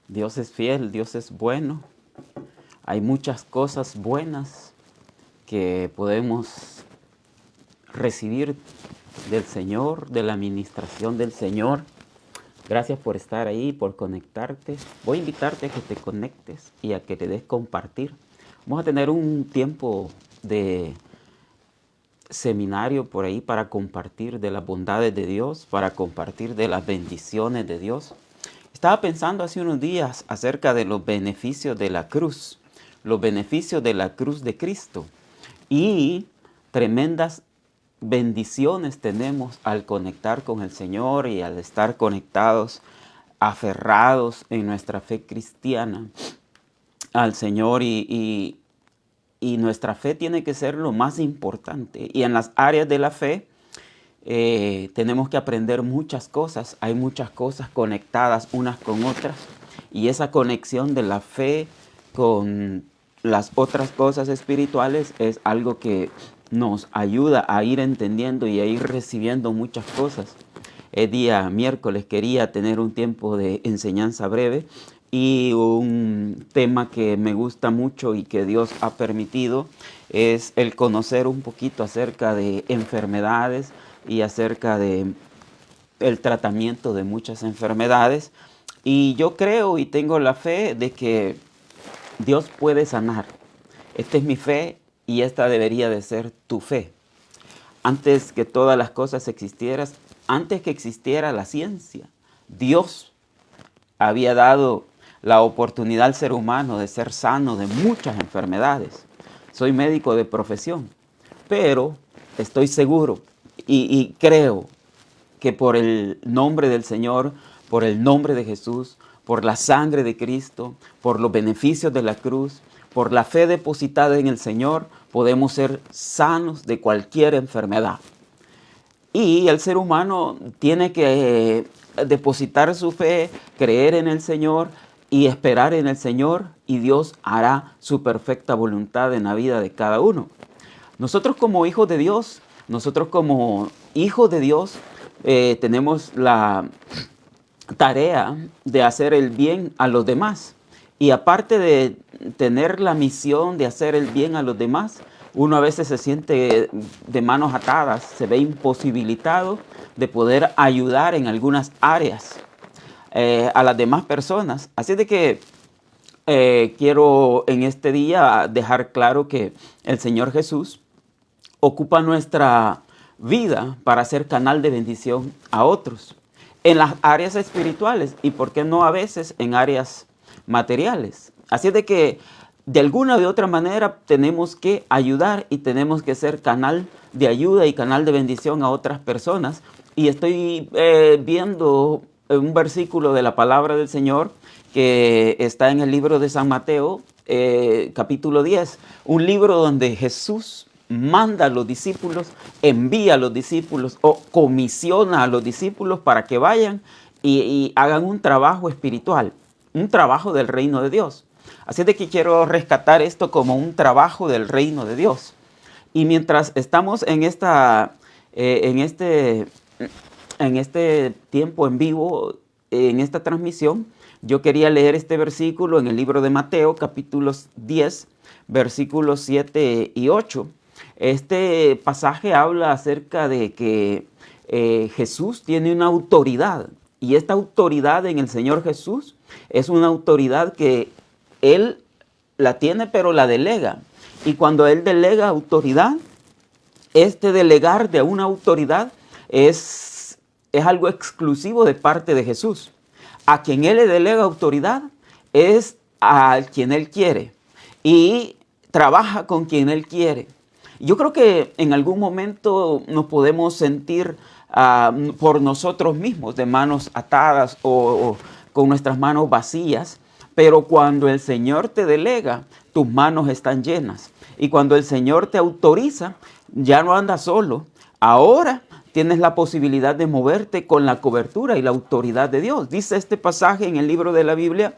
Dios es fiel, Dios es bueno. Hay muchas cosas buenas que podemos recibir del Señor, de la administración del Señor. Gracias por estar ahí, por conectarte. Voy a invitarte a que te conectes y a que te des compartir. Vamos a tener un tiempo de seminario por ahí para compartir de las bondades de Dios, para compartir de las bendiciones de Dios. Estaba pensando hace unos días acerca de los beneficios de la cruz, los beneficios de la cruz de Cristo y tremendas bendiciones tenemos al conectar con el Señor y al estar conectados, aferrados en nuestra fe cristiana al Señor y nuestra fe tiene que ser lo más importante. Y en las áreas de la fe tenemos que aprender muchas cosas. Hay muchas cosas conectadas unas con otras. Y esa conexión de la fe con las otras cosas espirituales es algo que nos ayuda a ir entendiendo y a ir recibiendo muchas cosas. El día miércoles quería tener un tiempo de enseñanza breve y un tema que me gusta mucho y que Dios ha permitido es el conocer un poquito acerca de enfermedades y acerca de el tratamiento de muchas enfermedades. Y yo creo y tengo la fe de que Dios puede sanar. Esta es mi fe y esta debería de ser tu fe. Antes que todas las cosas existieran, antes que existiera la ciencia, Dios había dado la oportunidad al ser humano de ser sano de muchas enfermedades. Soy médico de profesión, pero estoy seguro y creo que por el nombre del Señor, por el nombre de Jesús, por la sangre de Cristo, por los beneficios de la cruz, por la fe depositada en el Señor, podemos ser sanos de cualquier enfermedad. Y el ser humano tiene que depositar su fe, creer en el Señor y esperar en el Señor, y Dios hará su perfecta voluntad en la vida de cada uno. Nosotros como hijos de Dios, tenemos la tarea de hacer el bien a los demás. Y aparte de tener la misión de hacer el bien a los demás, uno a veces se siente de manos atadas, se ve imposibilitado de poder ayudar en algunas áreas a las demás personas. Así de que quiero en este día dejar claro que el Señor Jesús ocupa nuestra vida para ser canal de bendición a otros en las áreas espirituales y, por qué no, a veces en áreas materiales. Así de que de alguna u otra manera tenemos que ayudar y tenemos que ser canal de ayuda y canal de bendición a otras personas. Y estoy viendo un versículo de la palabra del Señor que está en el libro de San Mateo, capítulo 10, un libro donde Jesús manda a los discípulos, envía a los discípulos o comisiona a los discípulos para que vayan y hagan un trabajo espiritual, un trabajo del reino de Dios. Así de que quiero rescatar esto como un trabajo del reino de Dios. Y mientras estamos en este tiempo en vivo, en esta transmisión, yo quería leer este versículo en el libro de Mateo, capítulo 10, versículos 7 y 8. Este pasaje habla acerca de que Jesús tiene una autoridad, y esta autoridad en el Señor Jesús es una autoridad que Él la tiene, pero la delega. Y cuando Él delega autoridad, este delegar de una autoridad es algo exclusivo de parte de Jesús. A quien Él le delega autoridad es a quien Él quiere y trabaja con quien Él quiere. Yo creo que en algún momento nos podemos sentir por nosotros mismos de manos atadas o con nuestras manos vacías, pero cuando el Señor te delega, tus manos están llenas. Y cuando el Señor te autoriza, ya no andas solo. Ahora tienes la posibilidad de moverte con la cobertura y la autoridad de Dios. Dice este pasaje en el libro de la Biblia,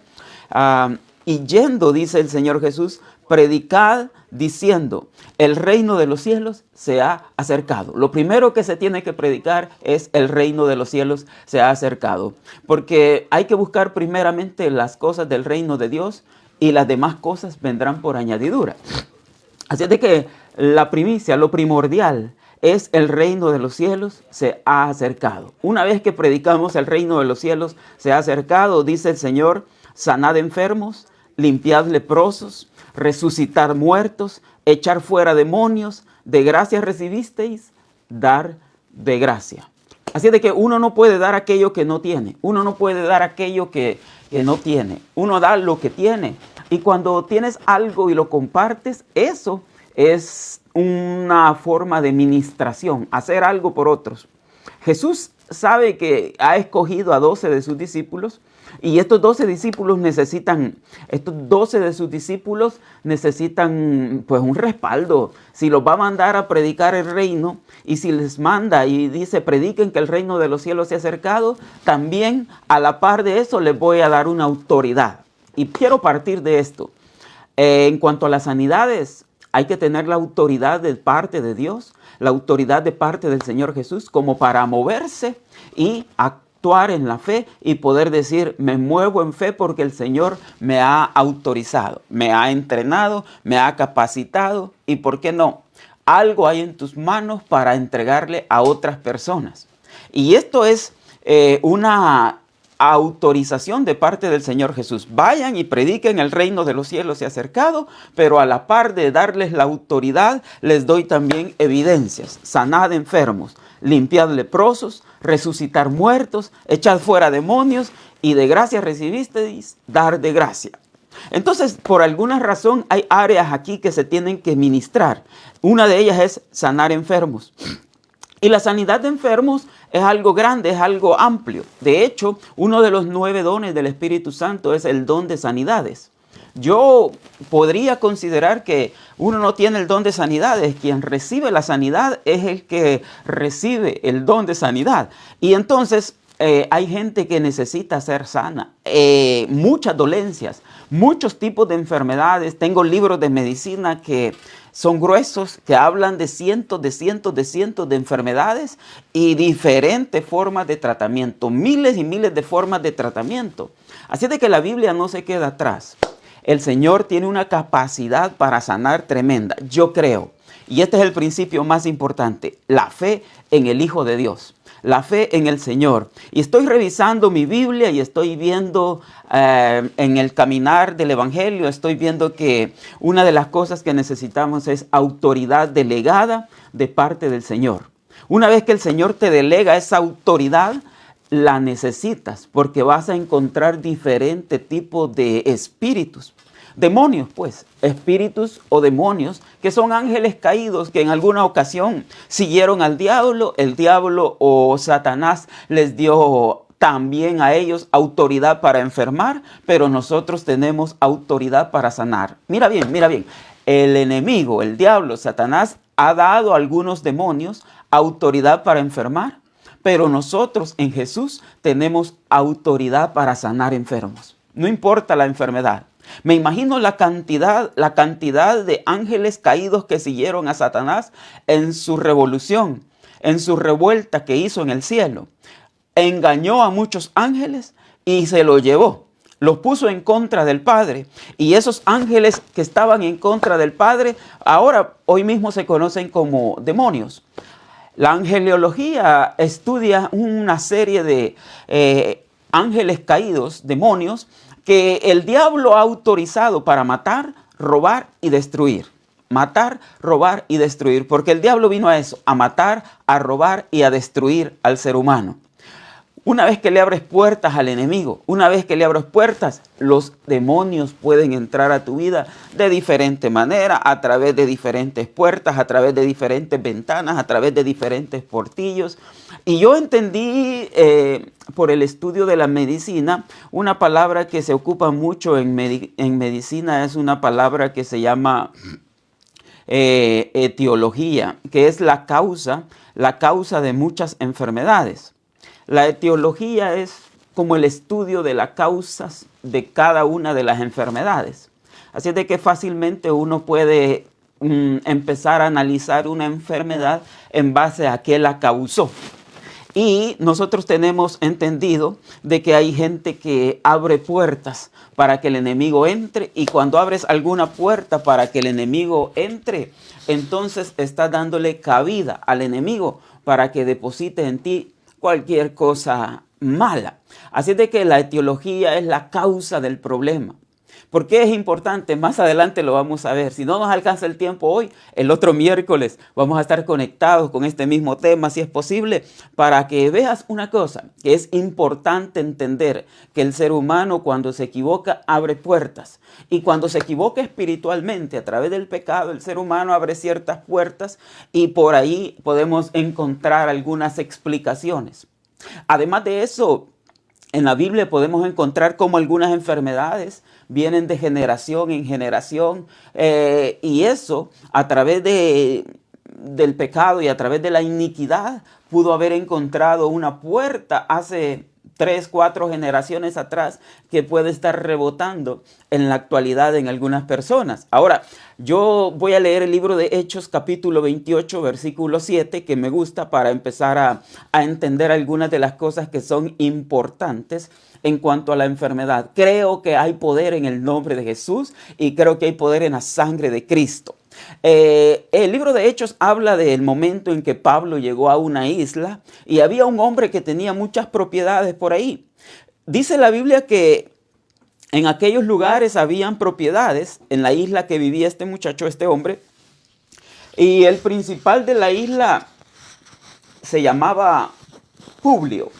y yendo, dice el Señor Jesús, predicad diciendo, el reino de los cielos se ha acercado. Lo primero que se tiene que predicar es el reino de los cielos se ha acercado. Porque hay que buscar primeramente las cosas del reino de Dios y las demás cosas vendrán por añadidura. Así es de que la primicia, lo primordial, es el reino de los cielos se ha acercado. Una vez que predicamos el reino de los cielos se ha acercado, dice el Señor, sanad enfermos, limpiad leprosos, resucitar muertos, echar fuera demonios, de gracia recibisteis, dar de gracia. Así de que uno no puede dar aquello que no tiene, uno no puede dar aquello que no tiene, uno da lo que tiene. Y cuando tienes algo y lo compartes, eso es una forma de ministración, hacer algo por otros. Jesús sabe que ha escogido a 12 de sus discípulos y estos 12 de sus discípulos necesitan pues un respaldo. Si los va a mandar a predicar el reino y si les manda y dice prediquen que el reino de los cielos se ha acercado, también a la par de eso les voy a dar una autoridad. Y quiero partir de esto. En cuanto a las sanidades, hay que tener la autoridad de parte de Dios, la autoridad de parte del Señor Jesús, como para moverse y actuar en la fe y poder decir, me muevo en fe porque el Señor me ha autorizado, me ha entrenado, me ha capacitado y, ¿por qué no? Algo hay en tus manos para entregarle a otras personas. Y esto es una autorización de parte del Señor Jesús. Vayan y prediquen el reino de los cielos se ha acercado, pero a la par de darles la autoridad, les doy también evidencias. Sanad enfermos, limpiad leprosos, resucitar muertos, echad fuera demonios y de gracia recibisteis, dar de gracia. Entonces, por alguna razón hay áreas aquí que se tienen que ministrar. Una de ellas es sanar enfermos. Y la sanidad de enfermos es algo grande, es algo amplio. De hecho, uno de los 9 dones del Espíritu Santo es el don de sanidades. Yo podría considerar que uno no tiene el don de sanidades. Quien recibe la sanidad es el que recibe el don de sanidad. Y entonces hay gente que necesita ser sana. Muchas dolencias, muchos tipos de enfermedades. Tengo libros de medicina que son gruesos, que hablan de cientos de enfermedades y diferentes formas de tratamiento. Miles y miles de formas de tratamiento. Así de que la Biblia no se queda atrás. El Señor tiene una capacidad para sanar tremenda. Yo creo, y este es el principio más importante, la fe en el Hijo de Dios. La fe en el Señor. Y estoy revisando mi Biblia y estoy viendo en el caminar del Evangelio, estoy viendo que una de las cosas que necesitamos es autoridad delegada de parte del Señor. Una vez que el Señor te delega esa autoridad, la necesitas porque vas a encontrar diferentes tipos de espíritus. Demonios, pues, espíritus o demonios que son ángeles caídos que en alguna ocasión siguieron al diablo. El diablo o Satanás les dio también a ellos autoridad para enfermar, pero nosotros tenemos autoridad para sanar. Mira bien. El enemigo, el diablo, Satanás, ha dado a algunos demonios autoridad para enfermar, pero nosotros en Jesús tenemos autoridad para sanar enfermos. No importa la enfermedad. Me imagino la cantidad de ángeles caídos que siguieron a Satanás en su revolución, en su revuelta que hizo en el cielo. Engañó a muchos ángeles y se los llevó. Los puso en contra del Padre. Y esos ángeles que estaban en contra del Padre, hoy mismo se conocen como demonios. La angeliología estudia una serie de ángeles caídos, demonios, que el diablo ha autorizado para matar, robar y destruir. Matar, robar y destruir. Porque el diablo vino a eso, a matar, a robar y a destruir al ser humano. Una vez que le abres puertas al enemigo, una vez que le abres puertas, los demonios pueden entrar a tu vida de diferente manera, a través de diferentes puertas, a través de diferentes ventanas, a través de diferentes portillos. Y yo entendí por el estudio de la medicina, una palabra que se ocupa mucho en medicina es una palabra que se llama etiología, que es la causa de muchas enfermedades. La etiología es como el estudio de las causas de cada una de las enfermedades. Así es de que fácilmente uno puede empezar a analizar una enfermedad en base a qué la causó. Y nosotros tenemos entendido de que hay gente que abre puertas para que el enemigo entre, y cuando abres alguna puerta para que el enemigo entre, entonces estás dándole cabida al enemigo para que deposite en ti cualquier cosa mala. Así de que la etiología es la causa del problema. ¿Por qué es importante? Más adelante lo vamos a ver. Si no nos alcanza el tiempo hoy, el otro miércoles vamos a estar conectados con este mismo tema, si es posible, para que veas una cosa, que es importante entender que el ser humano cuando se equivoca abre puertas. Y cuando se equivoca espiritualmente a través del pecado, el ser humano abre ciertas puertas y por ahí podemos encontrar algunas explicaciones. Además de eso, en la Biblia podemos encontrar cómo algunas enfermedades vienen de generación en generación, y eso a través del pecado y a través de la iniquidad pudo haber encontrado una puerta hace 3, 4 generaciones atrás que puede estar rebotando en la actualidad en algunas personas. Ahora, yo voy a leer el libro de Hechos capítulo 28 versículo 7, que me gusta para empezar a entender algunas de las cosas que son importantes en cuanto a la enfermedad. Creo que hay poder en el nombre de Jesús y creo que hay poder en la sangre de Cristo. El libro de Hechos habla del momento en que Pablo llegó a una isla y había un hombre que tenía muchas propiedades por ahí. Dice la Biblia que en aquellos lugares habían propiedades en la isla que vivía este muchacho, este hombre, y el principal de la isla se llamaba Publio.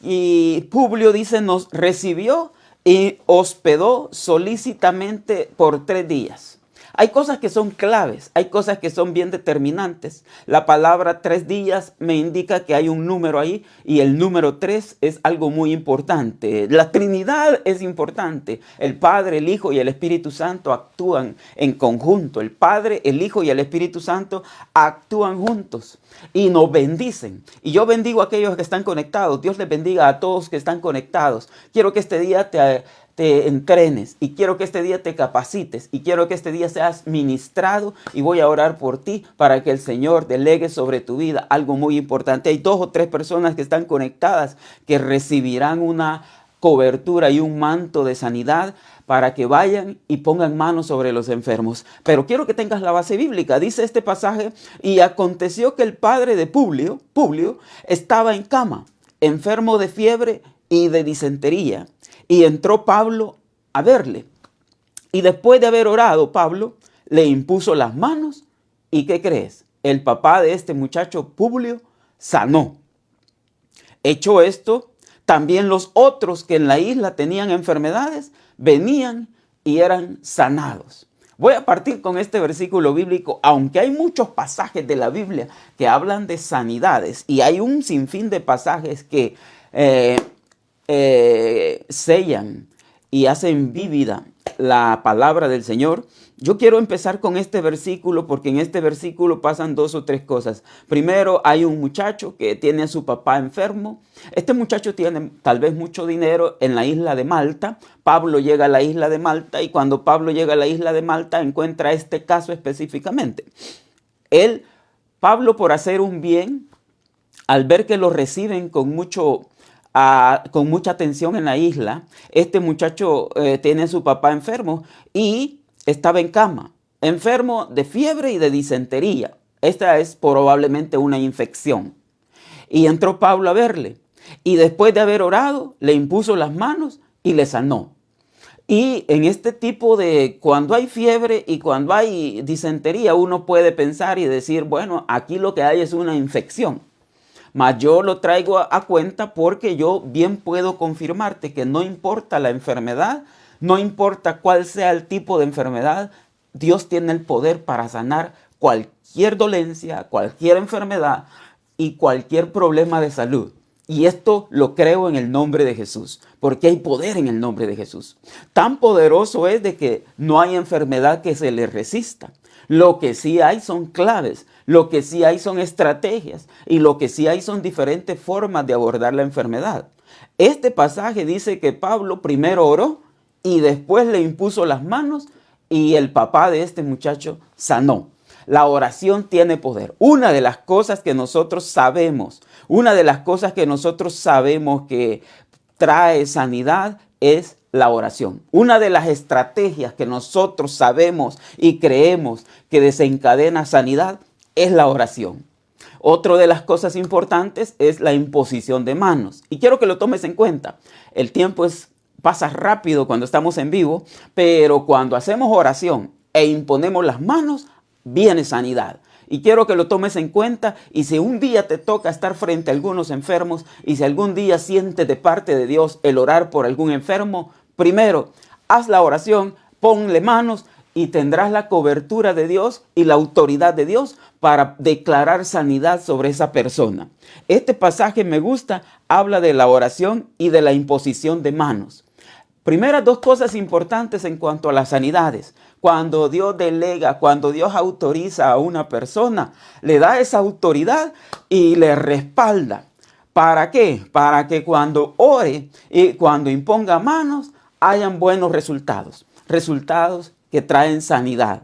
Y Publio dice, nos recibió y hospedó solícitamente por 3 días. Hay cosas que son claves, hay cosas que son bien determinantes. La palabra 3 días me indica que hay un número ahí y el número 3 es algo muy importante. La Trinidad es importante. El Padre, el Hijo y el Espíritu Santo actúan en conjunto. El Padre, el Hijo y el Espíritu Santo actúan juntos y nos bendicen. Y yo bendigo a aquellos que están conectados. Dios les bendiga a todos que están conectados. Quiero que este día te entrenes y quiero que este día te capacites y quiero que este día seas ministrado, y voy a orar por ti para que el Señor delegue sobre tu vida algo muy importante. Hay 2 o 3 personas que están conectadas que recibirán una cobertura y un manto de sanidad para que vayan y pongan manos sobre los enfermos. Pero quiero que tengas la base bíblica. Dice este pasaje: y aconteció que el padre de Publio estaba en cama, enfermo de fiebre y de disentería. Y entró Pablo a verle. Y después de haber orado, Pablo le impuso las manos. ¿Y qué crees? El papá de este muchacho, Publio, sanó. Hecho esto, también los otros que en la isla tenían enfermedades, venían y eran sanados. Voy a partir con este versículo bíblico, aunque hay muchos pasajes de la Biblia que hablan de sanidades, y hay un sinfín de pasajes que sellan y hacen vívida la palabra del Señor. Yo quiero empezar con este versículo porque en este versículo pasan 2 o 3 cosas. Primero, hay un muchacho que tiene a su papá enfermo. Este muchacho tiene tal vez mucho dinero en la isla de Malta. Pablo llega a la isla de Malta y cuando Pablo llega a la isla de Malta encuentra este caso específicamente. Pablo, por hacer un bien, al ver que lo reciben con mucha atención en la isla, este muchacho tiene a su papá enfermo y estaba en cama, enfermo de fiebre y de disentería. Esta es probablemente una infección. Y entró Pablo a verle y después de haber orado le impuso las manos y le sanó. Y en este tipo de, cuando hay fiebre y cuando hay disentería, uno puede pensar y decir, bueno, aquí lo que hay es una infección. Mas yo lo traigo a cuenta porque yo bien puedo confirmarte que no importa la enfermedad, no importa cuál sea el tipo de enfermedad, Dios tiene el poder para sanar cualquier dolencia, cualquier enfermedad y cualquier problema de salud. Y esto lo creo en el nombre de Jesús, porque hay poder en el nombre de Jesús. Tan poderoso es de que no hay enfermedad que se le resista. Lo que sí hay son claves, lo que sí hay son estrategias y lo que sí hay son diferentes formas de abordar la enfermedad. Este pasaje dice que Pablo primero oró y después le impuso las manos y el papá de este muchacho sanó. La oración tiene poder. Una de las cosas que nosotros sabemos, que trae sanidad es la oración. Una de las estrategias que nosotros sabemos y creemos que desencadena sanidad es la oración. Otra de las cosas importantes es la imposición de manos. Y quiero que lo tomes en cuenta. El tiempo pasa rápido cuando estamos en vivo, pero cuando hacemos oración e imponemos las manos, viene sanidad. Y quiero que lo tomes en cuenta, y si un día te toca estar frente a algunos enfermos, y si algún día sientes de parte de Dios el orar por algún enfermo, primero, haz la oración, ponle manos y tendrás la cobertura de Dios y la autoridad de Dios para declarar sanidad sobre esa persona. Este pasaje me gusta, habla de la oración y de la imposición de manos. Primeras dos cosas importantes en cuanto a las sanidades. Cuando Dios delega, cuando Dios autoriza a una persona, le da esa autoridad y le respalda. ¿Para qué? Para que cuando ore y cuando imponga manos, hayan buenos resultados. Resultados que traen sanidad.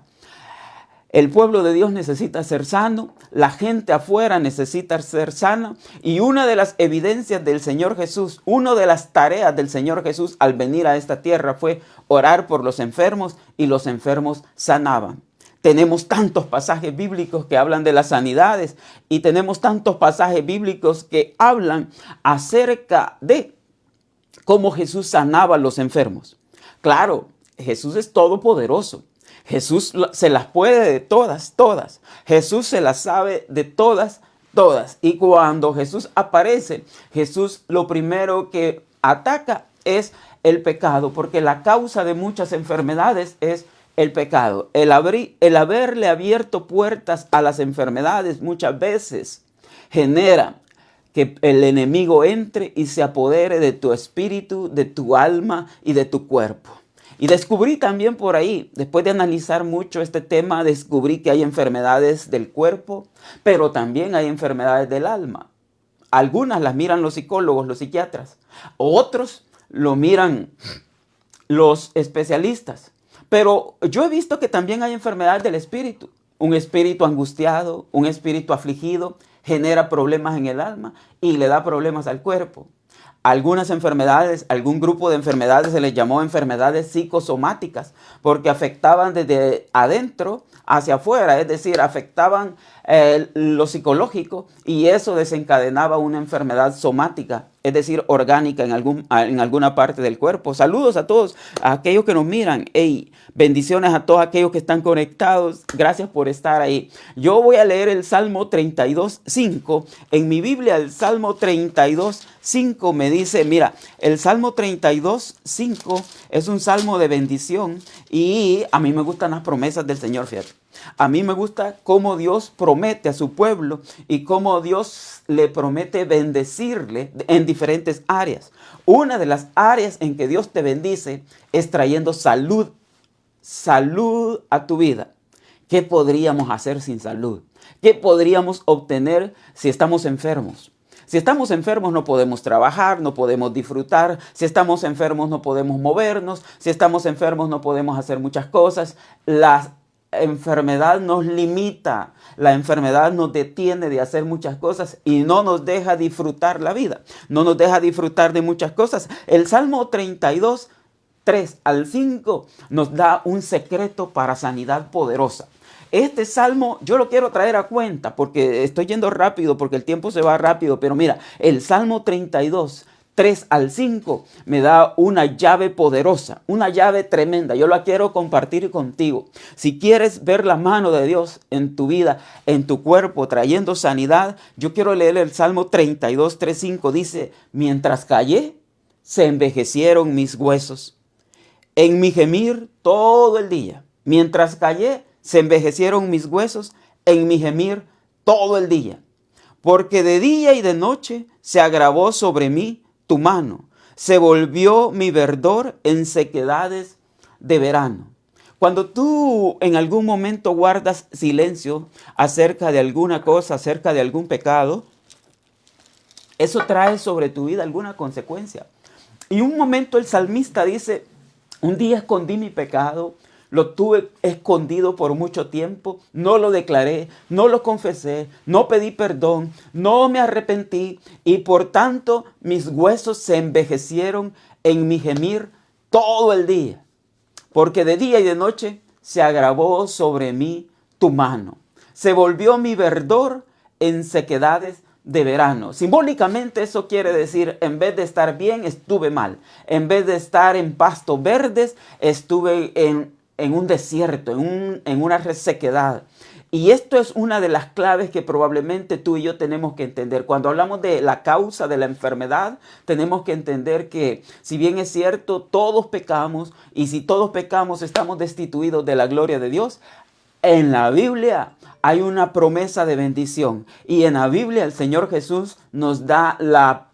El pueblo de Dios necesita ser sano, la gente afuera necesita ser sana, y una de las evidencias del Señor Jesús, una de las tareas del Señor Jesús al venir a esta tierra fue orar por los enfermos, y los enfermos sanaban. Tenemos tantos pasajes bíblicos que hablan de las sanidades, y tenemos tantos pasajes bíblicos que hablan acerca de cómo Jesús sanaba a los enfermos. Claro, Jesús es todopoderoso. Jesús se las puede de todas. Jesús se las sabe de todas. Y cuando Jesús aparece, Jesús lo primero que ataca es el pecado, porque la causa de muchas enfermedades es el pecado. El haberle abierto puertas a las enfermedades muchas veces genera que el enemigo entre y se apodere de tu espíritu, de tu alma y de tu cuerpo. Y descubrí también por ahí, después de analizar mucho este tema, descubrí que hay enfermedades del cuerpo, pero también hay enfermedades del alma. Algunas las miran los psicólogos, los psiquiatras. Otros lo miran los especialistas. Pero yo he visto que también hay enfermedades del espíritu. Un espíritu angustiado, un espíritu afligido, genera problemas en el alma y le da problemas al cuerpo. Algunas enfermedades, algún grupo de enfermedades se les llamó enfermedades psicosomáticas porque afectaban desde adentro hacia afuera, es decir, afectaban lo psicológico, y eso desencadenaba una enfermedad somática, es decir, orgánica en alguna parte del cuerpo. Saludos a todos, a aquellos que nos miran. Hey, bendiciones a todos aquellos que están conectados. Gracias por estar ahí. Yo voy a leer el Salmo 32:5. En mi Biblia, el Salmo 32:5 me dice, mira, el Salmo 32:5 es un salmo de bendición, y a mí me gustan las promesas del Señor, fíjate. A mí me gusta cómo Dios promete a su pueblo y cómo Dios le promete bendecirle en diferentes áreas. Una de las áreas en que Dios te bendice es trayendo salud a tu vida. ¿Qué podríamos hacer sin salud? ¿Qué podríamos obtener si estamos enfermos? Si estamos enfermos no podemos trabajar, no podemos disfrutar. Si estamos enfermos no podemos movernos. Si estamos enfermos no podemos hacer muchas cosas. La enfermedad nos limita, la enfermedad nos detiene de hacer muchas cosas y no nos deja disfrutar la vida, no nos deja disfrutar de muchas cosas. El Salmo 32:3-5 nos da un secreto para sanidad poderosa. Este salmo yo lo quiero traer a cuenta porque estoy yendo rápido, porque el tiempo se va rápido, pero mira, el Salmo 32:3-5 me da una llave poderosa, una llave tremenda. Yo la quiero compartir contigo. Si quieres ver la mano de Dios en tu vida, en tu cuerpo, trayendo sanidad, yo quiero leer el Salmo 32:3-5. Dice, mientras callé, se envejecieron mis huesos. En mi gemir todo el día. Mientras callé, se envejecieron mis huesos en mi gemir todo el día. Porque de día y de noche se agravó sobre mí tu mano. Se volvió mi verdor en sequedades de verano. Cuando tú en algún momento guardas silencio acerca de alguna cosa, acerca de algún pecado, eso trae sobre tu vida alguna consecuencia. Y un momento el salmista dice, un día escondí mi pecado, lo tuve escondido por mucho tiempo, no lo declaré, no lo confesé, no pedí perdón, no me arrepentí y por tanto mis huesos se envejecieron en mi gemir todo el día, porque de día y de noche se agravó sobre mí tu mano. Se volvió mi verdor en sequedades de verano. Simbólicamente eso quiere decir, en vez de estar bien, estuve mal. En vez de estar en pastos verdes, estuve en un desierto, en una resequedad. Y esto es una de las claves que probablemente tú y yo tenemos que entender. Cuando hablamos de la causa de la enfermedad, tenemos que entender que si bien es cierto, todos pecamos y si todos pecamos estamos destituidos de la gloria de Dios, en la Biblia hay una promesa de bendición y en la Biblia el Señor Jesús nos da la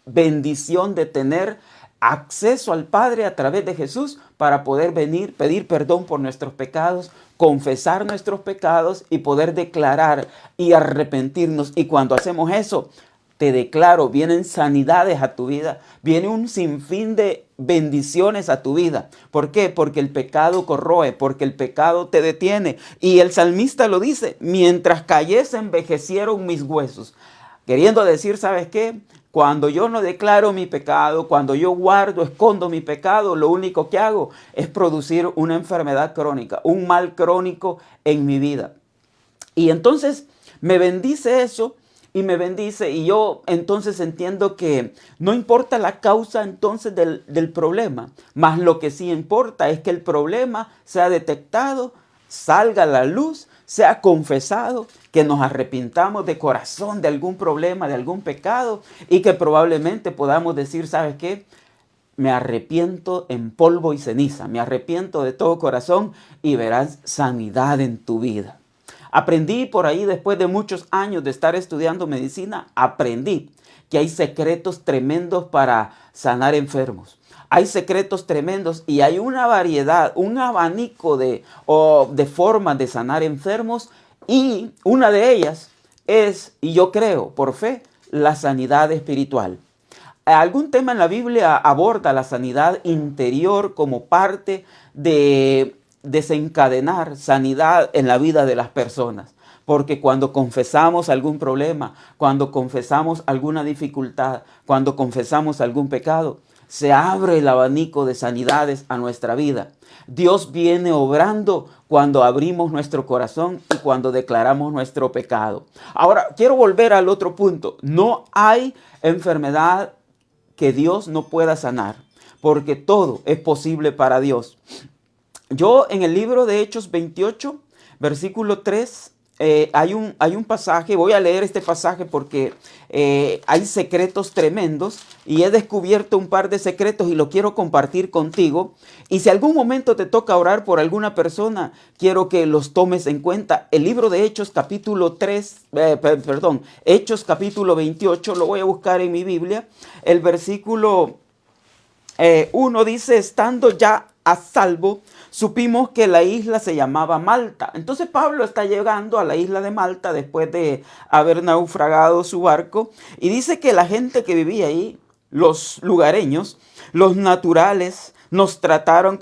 bendición de tener acceso al Padre a través de Jesús para poder venir, pedir perdón por nuestros pecados, confesar nuestros pecados y poder declarar y arrepentirnos. Y cuando hacemos eso, te declaro, vienen sanidades a tu vida, viene un sinfín de bendiciones a tu vida. ¿Por qué? Porque el pecado corroe, porque el pecado te detiene. Y el salmista lo dice, mientras cayese envejecieron mis huesos. Queriendo decir, ¿sabes qué? Cuando yo no declaro mi pecado, cuando yo guardo, escondo mi pecado, lo único que hago es producir una enfermedad crónica, un mal crónico en mi vida. Y entonces me bendice eso y me bendice y yo entonces entiendo que no importa la causa entonces del problema, más lo que sí importa es que el problema sea detectado, salga a la luz, sea confesado, que nos arrepintamos de corazón de algún problema, de algún pecado y que probablemente podamos decir, ¿sabes qué? Me arrepiento en polvo y ceniza, me arrepiento de todo corazón y verás sanidad en tu vida. Aprendí por ahí, después de muchos años de estar estudiando medicina, aprendí que hay secretos tremendos para sanar enfermos. Hay secretos tremendos y hay una variedad, un abanico de formas de sanar enfermos y una de ellas es, y yo creo por fe, la sanidad espiritual. Algún tema en la Biblia aborda la sanidad interior como parte de desencadenar sanidad en la vida de las personas. Porque cuando confesamos algún problema, cuando confesamos alguna dificultad, cuando confesamos algún pecado, se abre el abanico de sanidades a nuestra vida. Dios viene obrando cuando abrimos nuestro corazón y cuando declaramos nuestro pecado. Ahora, quiero volver al otro punto. No hay enfermedad que Dios no pueda sanar, porque todo es posible para Dios. Yo en el libro de Hechos 28, versículo 3, hay un pasaje, voy a leer este pasaje porque hay secretos tremendos y he descubierto un par de secretos y lo quiero compartir contigo. Y si algún momento te toca orar por alguna persona, quiero que los tomes en cuenta. El libro de Hechos capítulo Hechos capítulo 28, lo voy a buscar en mi Biblia. El versículo 1 dice, estando ya a salvo, supimos que la isla se llamaba Malta. Entonces Pablo está llegando a la isla de Malta después de haber naufragado su barco y dice que la gente que vivía ahí, los lugareños, los naturales, nos trataron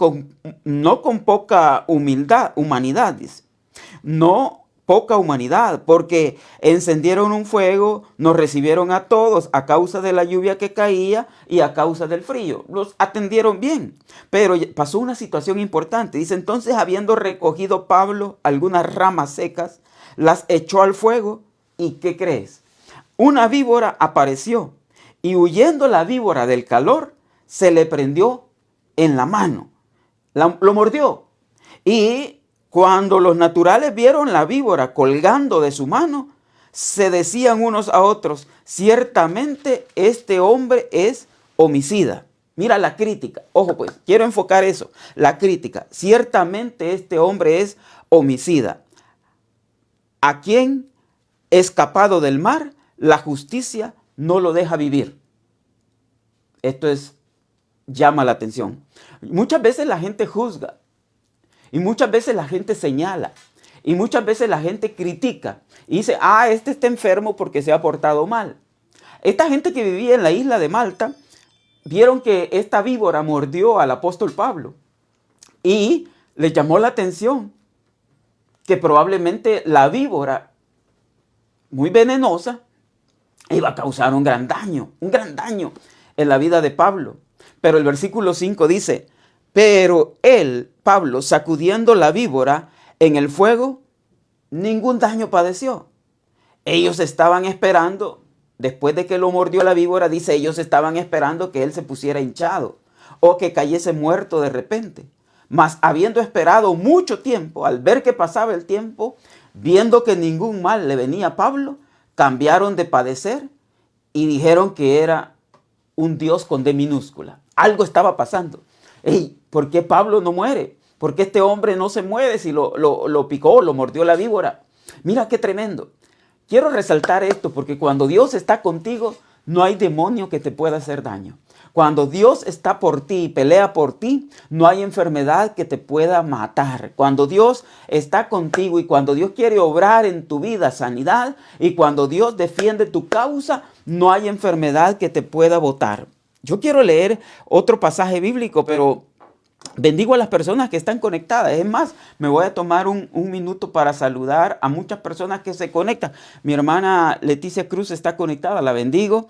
no con poca humanidad, dice. No poca humanidad, porque encendieron un fuego, nos recibieron a todos a causa de la lluvia que caía y a causa del frío. Los atendieron bien, pero pasó una situación importante. Dice, entonces habiendo recogido Pablo algunas ramas secas, las echó al fuego y ¿qué crees? Una víbora apareció y huyendo la víbora del calor, se le prendió en la mano, lo mordió y cuando los naturales vieron la víbora colgando de su mano, se decían unos a otros, ciertamente este hombre es homicida. Mira la crítica, ojo pues, quiero enfocar eso, la crítica, ciertamente este hombre es homicida. ¿A quien escapado del mar, la justicia no lo deja vivir? Esto llama la atención. Muchas veces la gente juzga. Y muchas veces la gente señala y muchas veces la gente critica y dice, este está enfermo porque se ha portado mal. Esta gente que vivía en la isla de Malta vieron que esta víbora mordió al apóstol Pablo y les llamó la atención que probablemente la víbora, muy venenosa, iba a causar un gran daño en la vida de Pablo. Pero el versículo 5 dice, pero él, Pablo, sacudiendo la víbora en el fuego, ningún daño padeció. Ellos estaban esperando, después de que lo mordió la víbora, dice, ellos estaban esperando que él se pusiera hinchado o que cayese muerto de repente. Mas habiendo esperado mucho tiempo, al ver que pasaba el tiempo, viendo que ningún mal le venía a Pablo, cambiaron de padecer y dijeron que era un Dios con D minúscula. Algo estaba pasando. Ey, ¿por qué Pablo no muere? ¿Por qué este hombre no se muere si lo picó, lo mordió la víbora? Mira qué tremendo. Quiero resaltar esto porque cuando Dios está contigo, no hay demonio que te pueda hacer daño. Cuando Dios está por ti y pelea por ti, no hay enfermedad que te pueda matar. Cuando Dios está contigo y cuando Dios quiere obrar en tu vida sanidad y cuando Dios defiende tu causa, no hay enfermedad que te pueda botar. Yo quiero leer otro pasaje bíblico, pero bendigo a las personas que están conectadas. Es más, me voy a tomar un minuto para saludar a muchas personas que se conectan. Mi hermana Leticia Cruz está conectada, la bendigo.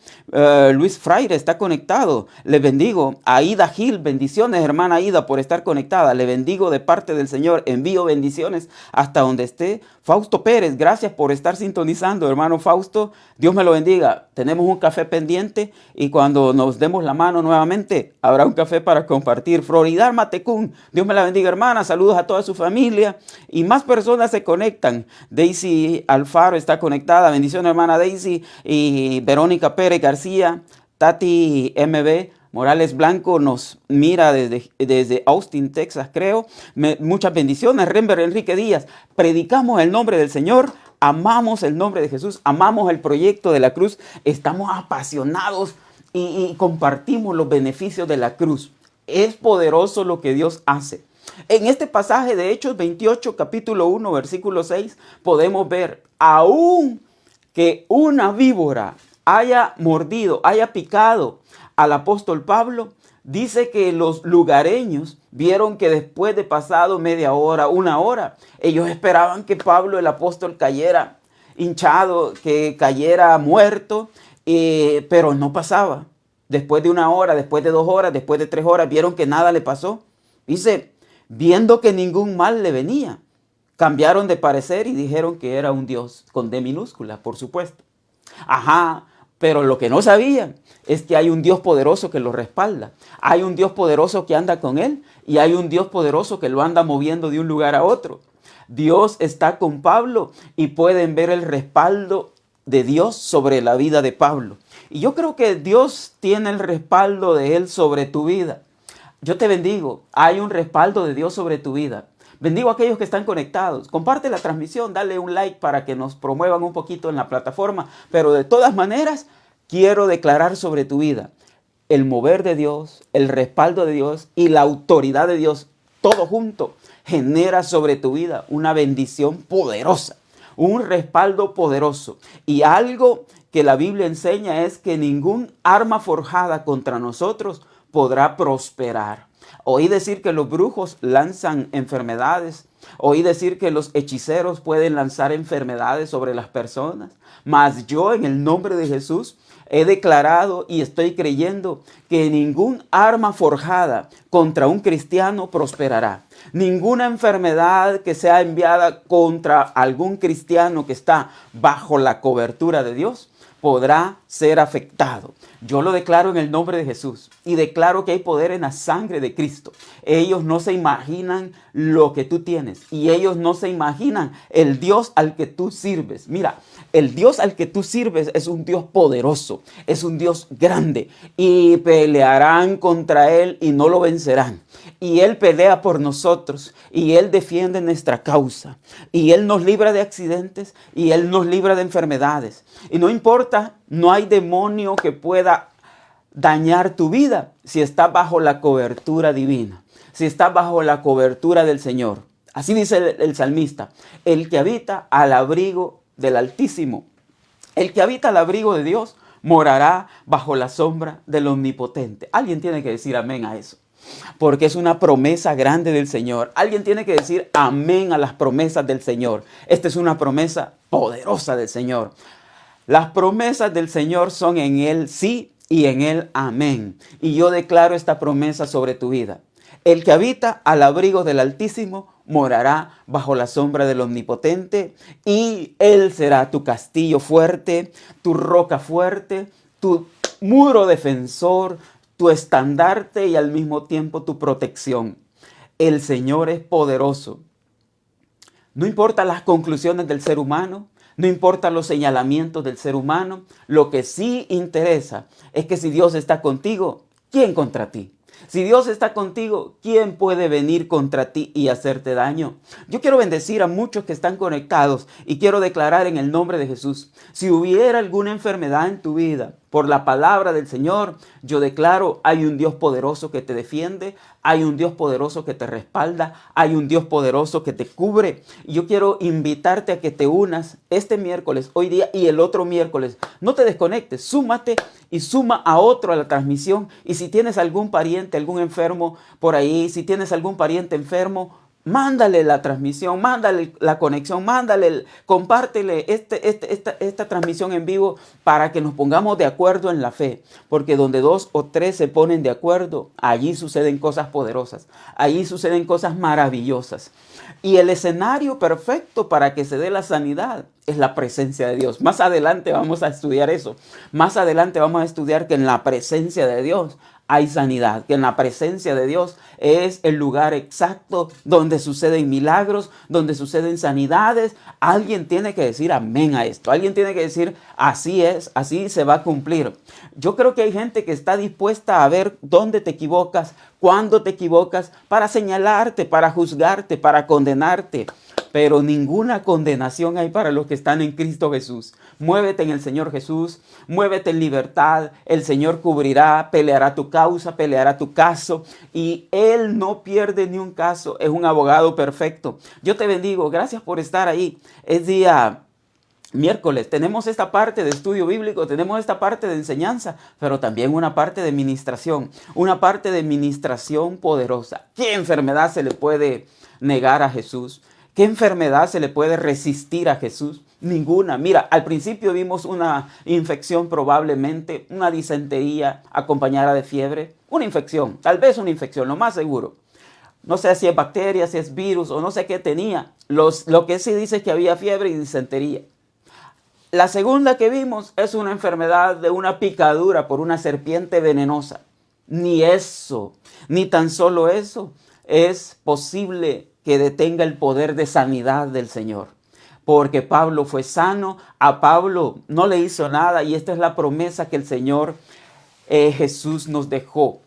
Luis Fraire está conectado, le bendigo. Aida Gil, bendiciones, hermana Aida, por estar conectada. Le bendigo de parte del Señor. Envío bendiciones hasta donde esté. Fausto Pérez, gracias por estar sintonizando, hermano Fausto. Dios me lo bendiga. Tenemos un café pendiente y cuando nos demos la mano nuevamente, habrá un café para compartir. Floridar Matecún, Dios me la bendiga, hermana. Saludos a toda su familia. Y más personas se conectan. Daisy Alfaro está conectada. Bendiciones, hermana Daisy. Y Verónica Pérez García, Tati MB. Morales Blanco nos mira desde Austin, Texas, creo. Muchas bendiciones. Renber Enrique Díaz. Predicamos el nombre del Señor. Amamos el nombre de Jesús. Amamos el proyecto de la cruz. Estamos apasionados y compartimos los beneficios de la cruz. Es poderoso lo que Dios hace. En este pasaje de Hechos 28, capítulo 1, versículo 6, podemos ver aún que una víbora haya mordido, haya picado al apóstol Pablo, dice que los lugareños vieron que después de pasado media hora, una hora, ellos esperaban que Pablo, el apóstol, cayera hinchado, que cayera muerto, pero no pasaba. Después de una hora, después de 2 horas, después de 3 horas, vieron que nada le pasó. Dice, viendo que ningún mal le venía, cambiaron de parecer y dijeron que era un Dios con D minúscula, por supuesto. Ajá, pero lo que no sabían es que hay un Dios poderoso que lo respalda. Hay un Dios poderoso que anda con él y hay un Dios poderoso que lo anda moviendo de un lugar a otro. Dios está con Pablo y pueden ver el respaldo de Dios sobre la vida de Pablo. Y yo creo que Dios tiene el respaldo de él sobre tu vida. Yo te bendigo. Hay un respaldo de Dios sobre tu vida. Bendigo a aquellos que están conectados. Comparte la transmisión, dale un like para que nos promuevan un poquito en la plataforma. Pero de todas maneras, quiero declarar sobre tu vida el mover de Dios, el respaldo de Dios y la autoridad de Dios. Todo junto genera sobre tu vida una bendición poderosa, un respaldo poderoso. Y algo que la Biblia enseña es que ningún arma forjada contra nosotros podrá prosperar. Oí decir que los brujos lanzan enfermedades. Oí decir que los hechiceros pueden lanzar enfermedades sobre las personas. Mas yo, en el nombre de Jesús, he declarado y estoy creyendo que ningún arma forjada contra un cristiano prosperará. Ninguna enfermedad que sea enviada contra algún cristiano que está bajo la cobertura de Dios podrá ser afectado. Yo lo declaro en el nombre de Jesús y declaro que hay poder en la sangre de Cristo. Ellos no se imaginan lo que tú tienes y ellos no se imaginan el Dios al que tú sirves. Mira, el Dios al que tú sirves es un Dios poderoso, es un Dios grande y pelearán contra él y no lo vencerán. Y Él pelea por nosotros y Él defiende nuestra causa y Él nos libra de accidentes y Él nos libra de enfermedades. Y no importa, no hay demonio que pueda dañar tu vida si estás bajo la cobertura divina, si estás bajo la cobertura del Señor. Así dice el salmista, el que habita al abrigo del Altísimo, el que habita al abrigo de Dios morará bajo la sombra del Omnipotente. Alguien tiene que decir amén a eso. porque es una promesa grande del Señor. Alguien tiene que decir amén a las promesas del Señor. Esta es una promesa poderosa del Señor. Las promesas del Señor son en Él sí y en Él amén. Y yo declaro esta promesa sobre tu vida. El que habita al abrigo del Altísimo morará bajo la sombra del Omnipotente, y Él será tu castillo fuerte, tu roca fuerte, tu muro defensor, tu estandarte y al mismo tiempo tu protección. El Señor es poderoso. No importa las conclusiones del ser humano, no importa los señalamientos del ser humano, lo que sí interesa es que si Dios está contigo, ¿quién contra ti? Si Dios está contigo, ¿quién puede venir contra ti y hacerte daño? Yo quiero bendecir a muchos que están conectados y quiero declarar en el nombre de Jesús, si hubiera alguna enfermedad en tu vida, por la palabra del Señor, yo declaro, hay un Dios poderoso que te defiende, hay un Dios poderoso que te respalda, hay un Dios poderoso que te cubre. Y yo quiero invitarte a que te unas este miércoles, hoy día y el otro miércoles. No te desconectes, súmate y suma a otro a la transmisión. Y si tienes algún pariente, algún enfermo por ahí, si tienes algún pariente enfermo, mándale la transmisión, mándale la conexión, compártele esta transmisión en vivo para que nos pongamos de acuerdo en la fe. Porque donde 2 o 3 se ponen de acuerdo, allí suceden cosas poderosas, allí suceden cosas maravillosas. Y el escenario perfecto para que se dé la sanidad es la presencia de Dios. Más adelante vamos a estudiar eso. Más adelante vamos a estudiar que en la presencia de Dios hay sanidad, que en la presencia de Dios es el lugar exacto donde suceden milagros, donde suceden sanidades. Alguien tiene que decir amén a esto. Alguien tiene que decir así es, así se va a cumplir. Yo creo que hay gente que está dispuesta a ver dónde te equivocas, cuándo te equivocas, para señalarte, para juzgarte, para condenarte. Pero ninguna condenación hay para los que están en Cristo Jesús. Muévete en el Señor Jesús, muévete en libertad. El Señor cubrirá, peleará tu causa, peleará tu caso. Y Él no pierde ni un caso, es un abogado perfecto. Yo te bendigo, gracias por estar ahí. Es día miércoles, tenemos esta parte de estudio bíblico, tenemos esta parte de enseñanza, pero también una parte de ministración poderosa. ¿Qué enfermedad se le puede negar a Jesús? ¿Qué enfermedad se le puede resistir a Jesús? Ninguna. Mira, al principio vimos una infección, probablemente una disentería acompañada de fiebre. Una infección, tal vez una infección, lo más seguro. No sé si es bacteria, si es virus o no sé qué tenía. Lo que sí dice es que había fiebre y disentería. La segunda que vimos es una enfermedad de una picadura por una serpiente venenosa. Ni eso, ni tan solo eso es posible que detenga el poder de sanidad del Señor. Porque Pablo fue sano, a Pablo no le hizo nada, y esta es la promesa que el Señor Jesús nos dejó.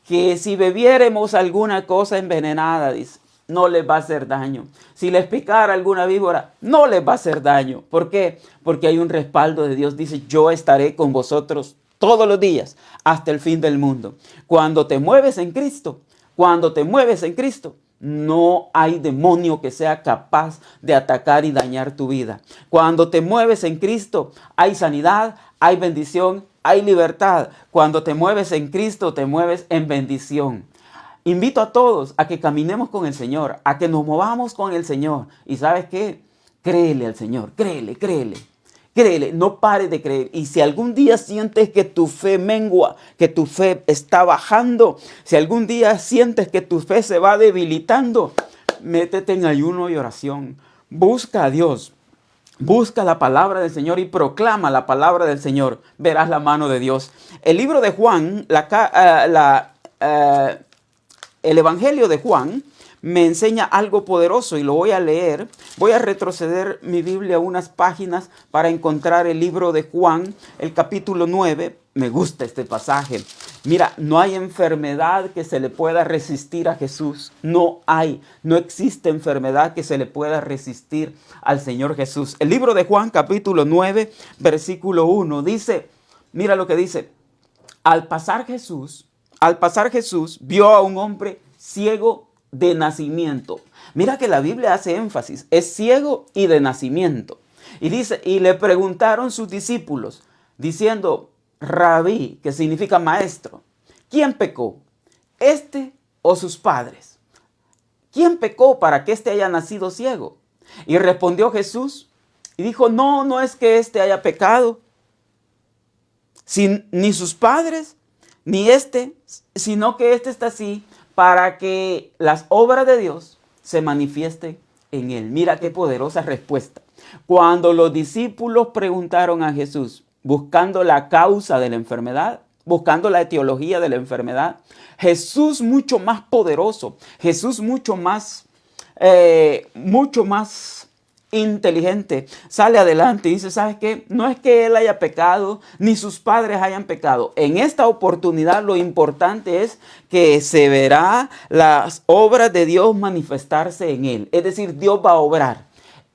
Que si bebiéremos alguna cosa envenenada, dice, no les va a hacer daño. Si les picara alguna víbora, no les va a hacer daño. ¿Por qué? Porque hay un respaldo de Dios. Dice, yo estaré con vosotros todos los días hasta el fin del mundo. Cuando te mueves en Cristo, no hay demonio que sea capaz de atacar y dañar tu vida. Cuando te mueves en Cristo, hay sanidad, hay bendición, hay libertad. Cuando te mueves en Cristo, te mueves en bendición. Invito a todos a que caminemos con el Señor, a que nos movamos con el Señor. ¿Y sabes qué? Créele al Señor, créele. Créele, no pares de creer. Y si algún día sientes que tu fe mengua, que tu fe está bajando, si algún día sientes que tu fe se va debilitando, métete en ayuno y oración. Busca a Dios. Busca la palabra del Señor y proclama la palabra del Señor. Verás la mano de Dios. El libro de Juan, el Evangelio de Juan me enseña algo poderoso y lo voy a leer. Voy a retroceder mi Biblia unas páginas para encontrar el libro de Juan, el capítulo 9. Me gusta este pasaje. Mira, no hay enfermedad que se le pueda resistir a Jesús. No existe enfermedad que se le pueda resistir al Señor Jesús. El libro de Juan, capítulo 9, versículo 1, dice, mira lo que dice. Al pasar Jesús vio a un hombre ciego de nacimiento. Mira que la Biblia hace énfasis, es ciego y de nacimiento. Y dice, y le preguntaron sus discípulos, diciendo, Rabí, que significa maestro, ¿quién pecó? ¿Este o sus padres? ¿Quién pecó para que éste haya nacido ciego? Y respondió Jesús y dijo, no, no es que éste haya pecado, ni sus padres, ni éste, sino que éste está así para que las obras de Dios se manifiesten en él. Mira qué poderosa respuesta. Cuando los discípulos preguntaron a Jesús, buscando la causa de la enfermedad, buscando la etiología de la enfermedad, Jesús mucho más poderoso, Jesús mucho más inteligente, sale adelante y dice, ¿sabes qué? No es que él haya pecado, ni sus padres hayan pecado. En esta oportunidad lo importante es que se verá las obras de Dios manifestarse en él. Es decir, Dios va a obrar.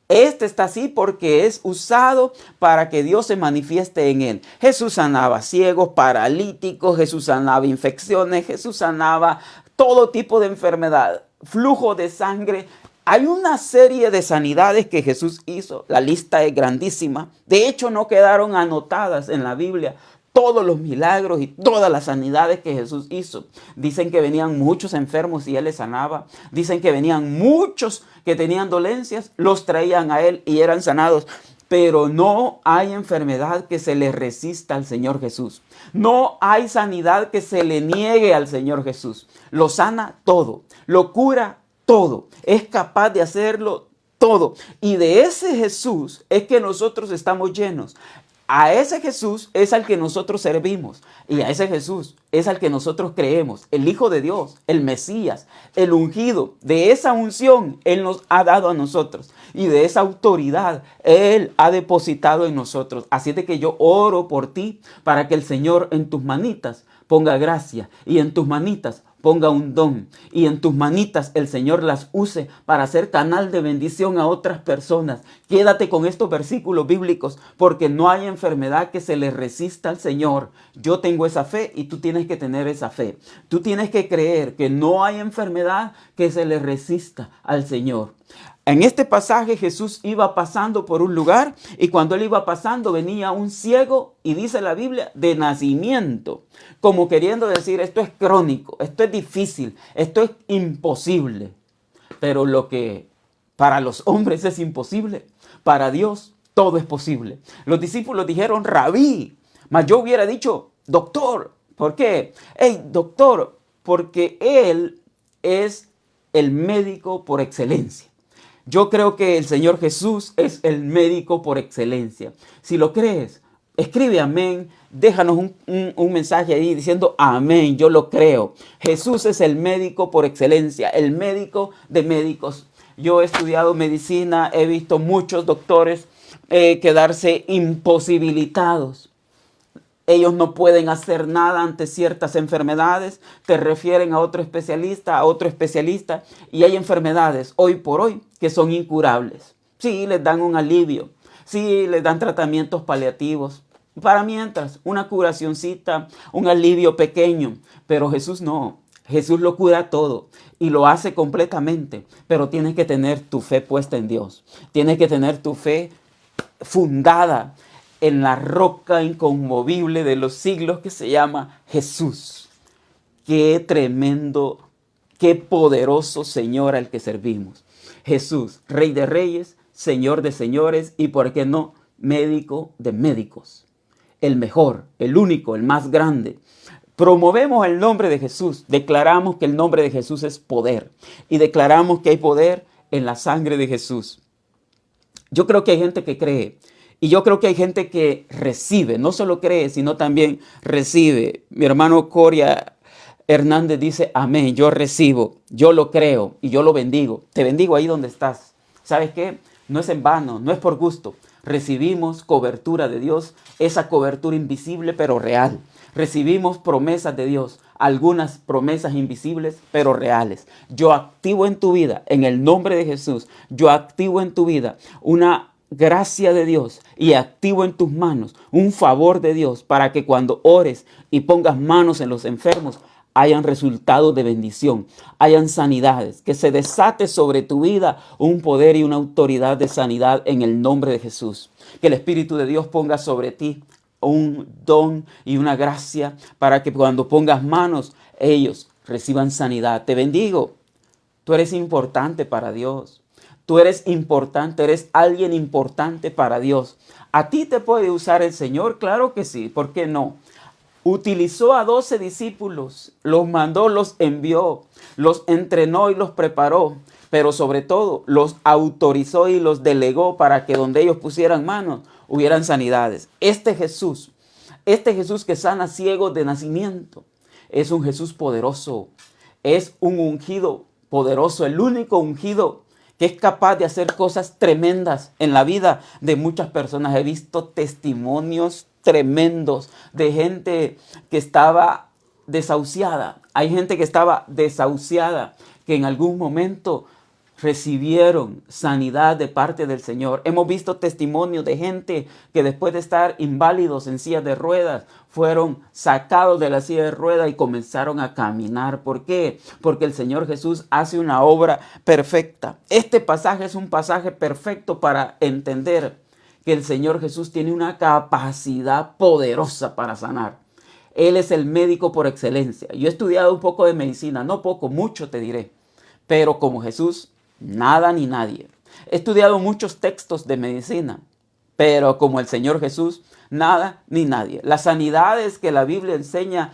Este está así porque es usado para que Dios se manifieste en él. Jesús sanaba ciegos, paralíticos, Jesús sanaba infecciones, Jesús sanaba todo tipo de enfermedad, flujo de sangre. Hay una serie de sanidades que Jesús hizo. La lista es grandísima. De hecho, no quedaron anotadas en la Biblia todos los milagros y todas las sanidades que Jesús hizo. Dicen que venían muchos enfermos y él les sanaba. Dicen que venían muchos que tenían dolencias, los traían a él y eran sanados. Pero no hay enfermedad que se le resista al Señor Jesús. No hay sanidad que se le niegue al Señor Jesús. Lo sana todo, lo cura todo, es capaz de hacerlo todo. Y de ese Jesús es que nosotros estamos llenos. A ese Jesús es al que nosotros servimos y a ese Jesús es al que nosotros creemos, el Hijo de Dios, el Mesías, el ungido. De esa unción Él nos ha dado a nosotros y de esa autoridad Él ha depositado en nosotros. Así es de que yo oro por ti para que el Señor en tus manitas ponga gracia y en tus manitas ponga un don y en tus manitas el Señor las use para ser canal de bendición a otras personas. Quédate con estos versículos bíblicos porque no hay enfermedad que se le resista al Señor. Yo tengo esa fe y tú tienes que tener esa fe. Tú tienes que creer que no hay enfermedad que se le resista al Señor. En este pasaje Jesús iba pasando por un lugar y cuando él iba pasando venía un ciego y dice la Biblia de nacimiento, como queriendo decir esto es crónico, esto es difícil, esto es imposible. Pero lo que para los hombres es imposible, para Dios todo es posible. Los discípulos dijeron rabí, mas yo hubiera dicho doctor. ¿Por qué? Hey, doctor, porque él es el médico por excelencia. Yo creo que el Señor Jesús es el médico por excelencia. Si lo crees, escribe amén. Déjanos un mensaje ahí diciendo amén. Yo lo creo. Jesús es el médico por excelencia, el médico de médicos. Yo he estudiado medicina, he visto muchos doctores quedarse imposibilitados. Ellos no pueden hacer nada ante ciertas enfermedades. Te refieren a otro especialista, y hay enfermedades hoy por hoy que son incurables. Sí, les dan un alivio. Sí, les dan tratamientos paliativos. Para mientras, una curacioncita, un alivio pequeño. Pero Jesús no. Jesús lo cura todo y lo hace completamente. Pero tienes que tener tu fe puesta en Dios. Tienes que tener tu fe fundada en la roca inconmovible de los siglos que se llama Jesús. Qué tremendo, qué poderoso Señor al que servimos. Jesús, Rey de Reyes, Señor de Señores y, ¿por qué no?, médico de médicos. El mejor, el único, el más grande. Promovemos el nombre de Jesús. Declaramos que el nombre de Jesús es poder. Y declaramos que hay poder en la sangre de Jesús. Yo creo que hay gente que cree. Y yo creo que hay gente que recibe, no solo cree, sino también recibe. Mi hermano Coria Hernández dice, amén, yo recibo, yo lo creo y yo lo bendigo. Te bendigo ahí donde estás. ¿Sabes qué? No es en vano, no es por gusto. Recibimos cobertura de Dios, esa cobertura invisible pero real. Recibimos promesas de Dios, algunas promesas invisibles pero reales. Yo activo en tu vida, en el nombre de Jesús, yo activo en tu vida una gracia de Dios y activo en tus manos un favor de Dios para que cuando ores y pongas manos en los enfermos hayan resultados de bendición, hayan sanidades, que se desate sobre tu vida un poder y una autoridad de sanidad en el nombre de Jesús. Que el Espíritu de Dios ponga sobre ti un don y una gracia para que cuando pongas manos ellos reciban sanidad. Te bendigo. Tú eres importante para Dios. Tú eres importante, eres alguien importante para Dios. ¿A ti te puede usar el Señor? Claro que sí. ¿Por qué no? Utilizó a 12 discípulos, los mandó, los envió, los entrenó y los preparó, pero sobre todo los autorizó y los delegó para que donde ellos pusieran manos hubieran sanidades. Este Jesús que sana ciegos de nacimiento, es un Jesús poderoso, es un ungido poderoso, el único ungido que es capaz de hacer cosas tremendas en la vida de muchas personas. He visto testimonios tremendos de gente que estaba desahuciada. Hay gente que estaba desahuciada, que en algún momento recibieron sanidad de parte del Señor. Hemos visto testimonios de gente que después de estar inválidos en sillas de ruedas, fueron sacados de la silla de ruedas y comenzaron a caminar. ¿Por qué? Porque el Señor Jesús hace una obra perfecta. Este pasaje es un pasaje perfecto para entender que el Señor Jesús tiene una capacidad poderosa para sanar. Él es el médico por excelencia. Yo he estudiado un poco de medicina, no poco, mucho te diré. Pero como Jesús, nada ni nadie. He estudiado muchos textos de medicina, pero como el Señor Jesús, nada ni nadie. Las sanidades que la Biblia enseña,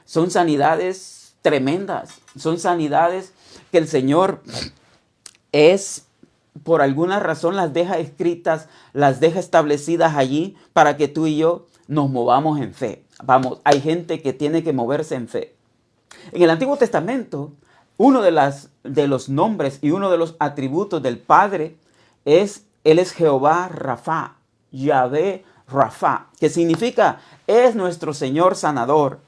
son sanidades tremendas. Son sanidades que el Señor por alguna razón las deja escritas, las deja establecidas allí para que tú y yo nos movamos en fe. Vamos, hay gente que tiene que moverse en fe. En el Antiguo Testamento, uno de los nombres y uno de los atributos del Padre Él es Jehová Rafa, Yahvé Rafa, que significa es nuestro Señor sanador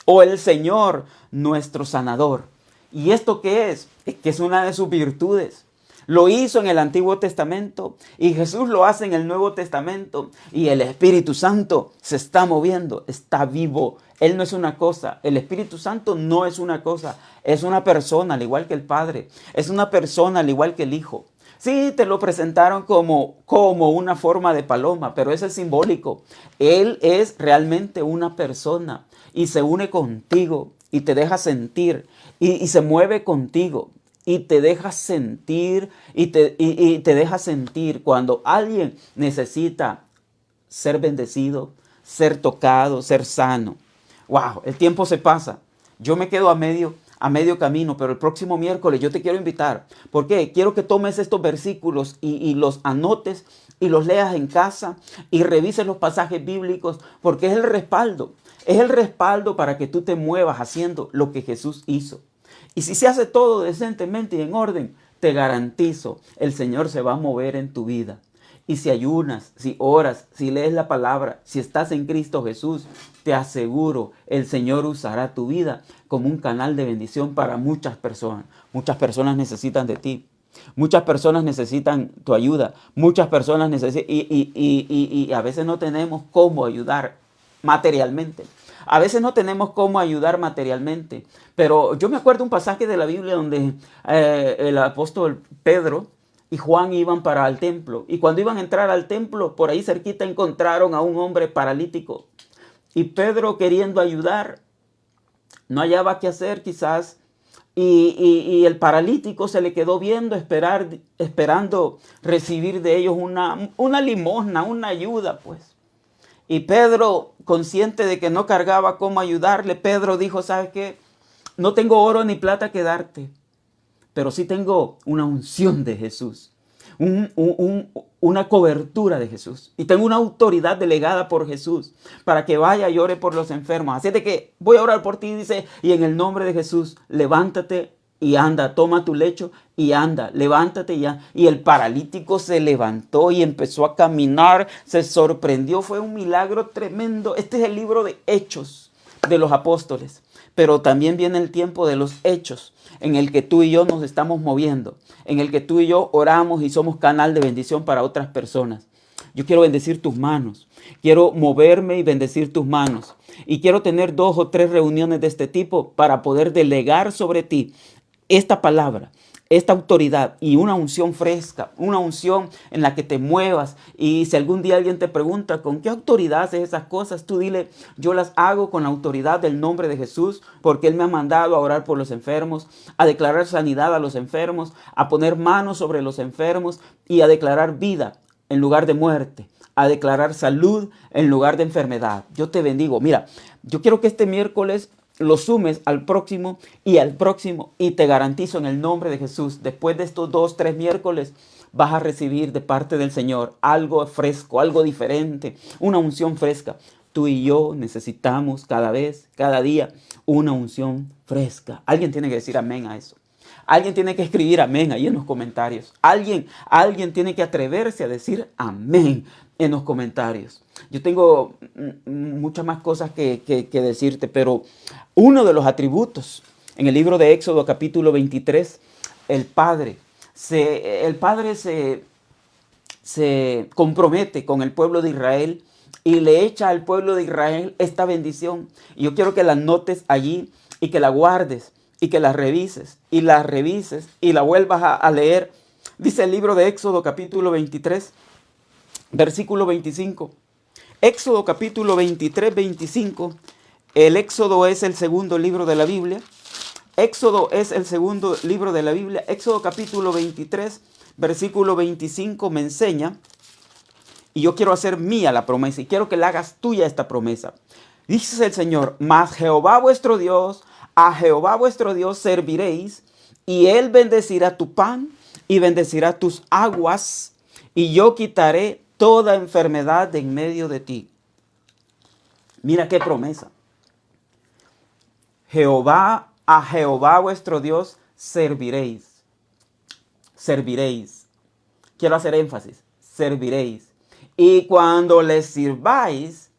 o el Señor nuestro sanador. ¿Y esto qué es? Es que es una de sus virtudes. Lo hizo en el Antiguo Testamento y Jesús lo hace en el Nuevo Testamento y el Espíritu Santo se está moviendo, está vivo. Él no es una cosa, el Espíritu Santo no es una cosa, es una persona al igual que el Padre, es una persona al igual que el Hijo. Sí, te lo presentaron como una forma de paloma, pero eso es simbólico. Él es realmente una persona y se une contigo y te deja sentir y se mueve contigo. Y te deja sentir y te deja sentir cuando alguien necesita ser bendecido, ser tocado, ser sano. Wow, el tiempo se pasa. Yo me quedo a medio camino, pero el próximo miércoles yo te quiero invitar. ¿Por qué? Quiero que tomes estos versículos y los anotes y los leas en casa y revises los pasajes bíblicos, porque es el respaldo. Es el respaldo para que tú te muevas haciendo lo que Jesús hizo. Y si se hace todo decentemente y en orden, te garantizo, el Señor se va a mover en tu vida. Y si ayunas, si oras, si lees la palabra, si estás en Cristo Jesús, te aseguro, el Señor usará tu vida como un canal de bendición para muchas personas. Muchas personas necesitan de ti. Muchas personas necesitan tu ayuda. Muchas personas necesitan y a veces no tenemos cómo ayudar materialmente. A veces no tenemos cómo ayudar materialmente, pero yo me acuerdo un pasaje de la Biblia donde el apóstol Pedro y Juan iban para el templo. Y cuando iban a entrar al templo, por ahí cerquita encontraron a un hombre paralítico. Y Pedro, queriendo ayudar, no hallaba qué hacer quizás. Y el paralítico se le quedó viendo, esperando recibir de ellos una limosna, una ayuda, pues. Y Pedro, consciente de que no cargaba cómo ayudarle, Pedro dijo, ¿sabes qué? No tengo oro ni plata que darte, pero sí tengo una unción de Jesús, una cobertura de Jesús. Y tengo una autoridad delegada por Jesús para que vaya y ore por los enfermos. Así de que voy a orar por ti, dice, y en el nombre de Jesús, levántate y anda, toma tu lecho y anda, levántate ya. Y el paralítico se levantó y empezó a caminar, se sorprendió, fue un milagro tremendo. Este es el libro de Hechos de los Apóstoles, pero también viene el tiempo de los hechos, en el que tú y yo nos estamos moviendo, en el que tú y yo oramos y somos canal de bendición para otras personas. Yo quiero bendecir tus manos, quiero moverme y bendecir tus manos. Y quiero tener 2 o 3 reuniones de este tipo para poder delegar sobre ti esta palabra, esta autoridad y una unción fresca, una unción en la que te muevas. Y si algún día alguien te pregunta con qué autoridad haces esas cosas, tú dile: yo las hago con la autoridad del nombre de Jesús, porque Él me ha mandado a orar por los enfermos, a declarar sanidad a los enfermos, a poner manos sobre los enfermos y a declarar vida en lugar de muerte, a declarar salud en lugar de enfermedad. Yo te bendigo. Mira, yo quiero que este miércoles lo sumes al próximo y te garantizo en el nombre de Jesús, después de estos 2, 3 miércoles vas a recibir de parte del Señor algo fresco, algo diferente, una unción fresca. Tú y yo necesitamos cada vez, cada día, una unción fresca. Alguien tiene que decir amén a eso. Alguien tiene que escribir amén ahí en los comentarios. Alguien tiene que atreverse a decir amén en los comentarios. Yo tengo muchas más cosas que decirte, pero uno de los atributos en el libro de Éxodo capítulo 23, el Padre se compromete con el pueblo de Israel y le echa al pueblo de Israel esta bendición. Y yo quiero que la notes allí y que la guardes y que la revises y la vuelvas a leer. Dice el libro de Éxodo capítulo 23, versículo 25. Éxodo capítulo 23, 25. El Éxodo es el segundo libro de la Biblia. Éxodo es el segundo libro de la Biblia. Éxodo capítulo 23, versículo 25 me enseña, y yo quiero hacer mía la promesa y quiero que la hagas tuya esta promesa. Dice el Señor: mas Jehová vuestro Dios, a Jehová vuestro Dios serviréis, y Él bendecirá tu pan y bendecirá tus aguas, y yo quitaré toda enfermedad de en medio de ti. Mira qué promesa. A Jehová vuestro Dios serviréis. Serviréis. Quiero hacer énfasis. Serviréis. Y cuando les sirváis,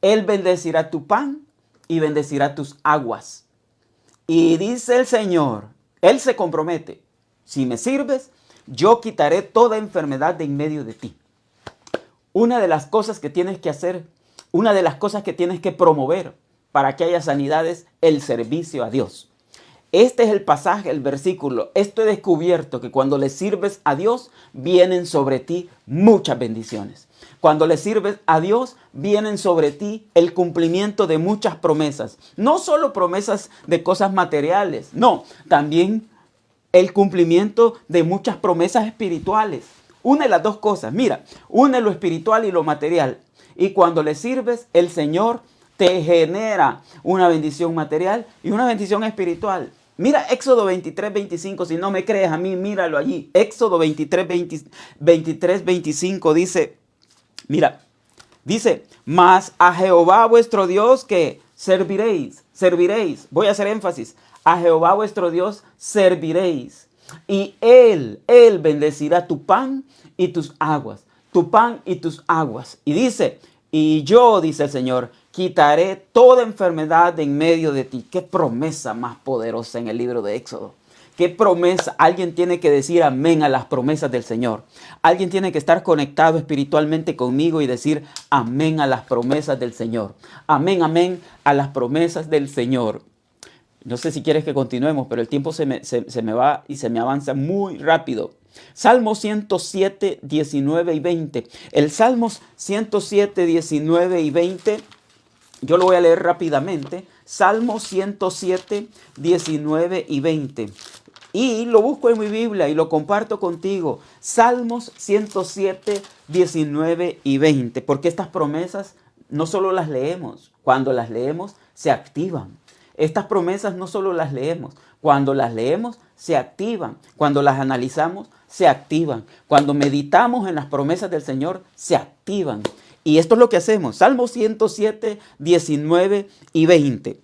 Él bendecirá tu pan y bendecirá tus aguas. Y dice el Señor, Él se compromete: si me sirves, yo quitaré toda enfermedad de en medio de ti. Una de las cosas que tienes que hacer, una de las cosas que tienes que promover para que haya sanidad es el servicio a Dios. Este es el pasaje, el versículo. Esto he descubierto, que cuando le sirves a Dios, vienen sobre ti muchas bendiciones. Cuando le sirves a Dios, vienen sobre ti el cumplimiento de muchas promesas. No solo promesas de cosas materiales, no, también el cumplimiento de muchas promesas espirituales. Une las dos cosas. Mira, une lo espiritual y lo material. Y cuando le sirves, el Señor te genera una bendición material y una bendición espiritual. Mira Éxodo 23, 25. Si no me crees a mí, míralo allí. Éxodo 23, 25 dice, mira, dice: mas a Jehová vuestro Dios que serviréis. Voy a hacer énfasis. A Jehová vuestro Dios serviréis. Y Él bendecirá tu pan y tus aguas. Tu pan y tus aguas. Y dice: y yo, dice el Señor, quitaré toda enfermedad de en medio de ti. Qué promesa más poderosa en el libro de Éxodo. Qué promesa. Alguien tiene que decir amén a las promesas del Señor. Alguien tiene que estar conectado espiritualmente conmigo y decir amén a las promesas del Señor. Amén, amén a las promesas del Señor. No sé si quieres que continuemos, pero el tiempo se me va y se me avanza muy rápido. Salmo 107, 19 y 20. El Salmos 107, 19 y 20, yo lo voy a leer rápidamente. Salmo 107, 19 y 20. Y lo busco en mi Biblia y lo comparto contigo. Salmos 107, 19 y 20. Porque estas promesas no solo las leemos, cuando las leemos se activan. Estas promesas no solo las leemos, cuando las leemos se activan. Cuando las analizamos se activan. Cuando meditamos en las promesas del Señor se activan. Y esto es lo que hacemos. Salmo 107, 19 y 20.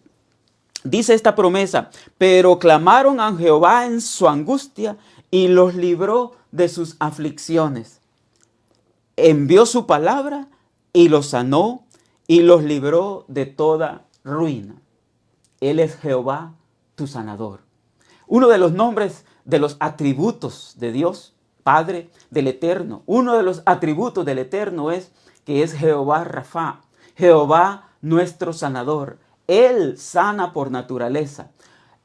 Dice esta promesa: pero clamaron a Jehová en su angustia y los libró de sus aflicciones. Envió su palabra y los sanó y los libró de toda ruina. Él es Jehová, tu sanador. Uno de los nombres, de los atributos de Dios, Padre del Eterno, uno de los atributos del Eterno es que es Jehová Rafa, Jehová nuestro sanador. Él sana por naturaleza.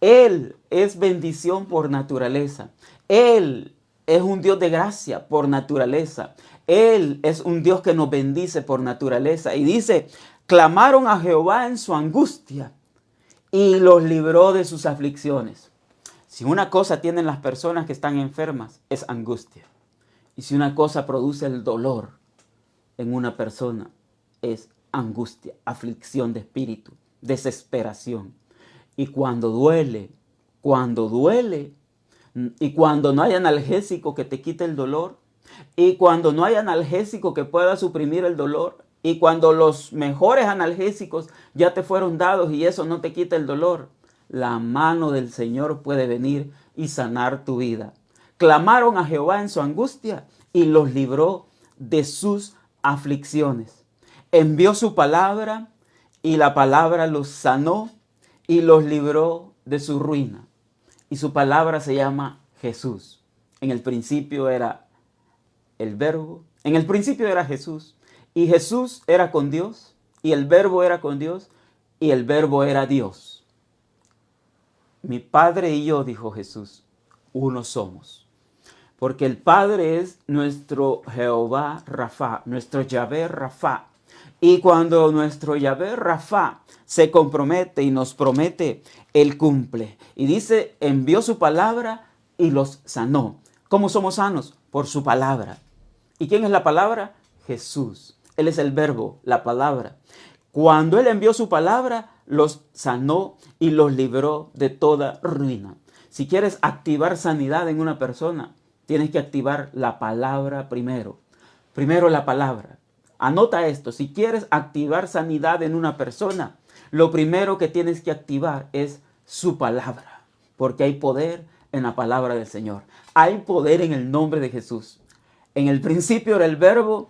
Él es bendición por naturaleza. Él es un Dios de gracia por naturaleza. Él es un Dios que nos bendice por naturaleza. Y dice, clamaron a Jehová en su angustia y los libró de sus aflicciones. Si una cosa tienen las personas que están enfermas, es angustia. Y si una cosa produce el dolor en una persona, es angustia, aflicción de espíritu, desesperación. Y cuando duele, y cuando no hay analgésico que te quite el dolor, y cuando no hay analgésico que pueda suprimir el dolor, y cuando los mejores analgésicos ya te fueron dados y eso no te quita el dolor, la mano del Señor puede venir y sanar tu vida. Clamaron a Jehová en su angustia y los libró de sus aflicciones. Envió su palabra y la palabra los sanó y los libró de su ruina. Y su palabra se llama Jesús. En el principio era el Verbo. En el principio era Jesús. Y Jesús era con Dios. Y el Verbo era con Dios. Y el Verbo era Dios. Mi Padre y yo, dijo Jesús, uno somos. Porque el Padre es nuestro Jehová Rafa, nuestro Yahvé Rafa. Y cuando nuestro Yahvé Rafa se compromete y nos promete, Él cumple. Y dice, envió su palabra y los sanó. ¿Cómo somos sanos? Por su palabra. ¿Y quién es la palabra? Jesús. Él es el Verbo, la palabra. Cuando Él envió su palabra, los sanó y los libró de toda ruina. Si quieres activar sanidad en una persona, tienes que activar la palabra primero. Primero la palabra. Anota esto, si quieres activar sanidad en una persona, lo primero que tienes que activar es su palabra. Porque hay poder en la palabra del Señor. Hay poder en el nombre de Jesús. En el principio era el Verbo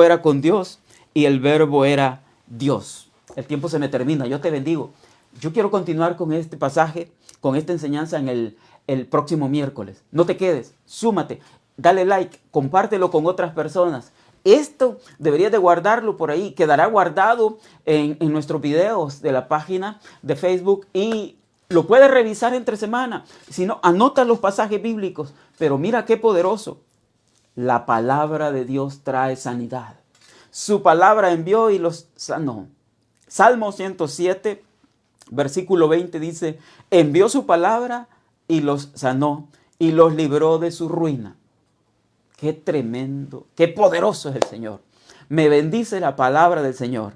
era con Dios y el Verbo era Dios. El tiempo se me termina, yo te bendigo. Yo quiero continuar con este pasaje, con esta enseñanza en el próximo miércoles. No te quedes, súmate, dale like, compártelo con otras personas. Esto deberías de guardarlo por ahí, quedará guardado en nuestros videos de la página de Facebook y lo puedes revisar entre semana. Si no, anota los pasajes bíblicos, pero mira qué poderoso. La palabra de Dios trae sanidad. Su palabra envió y los sanó. Salmo 107, versículo 20 dice, envió su palabra y los sanó y los libró de su ruina. Qué tremendo, qué poderoso es el Señor. Me bendice la palabra del Señor.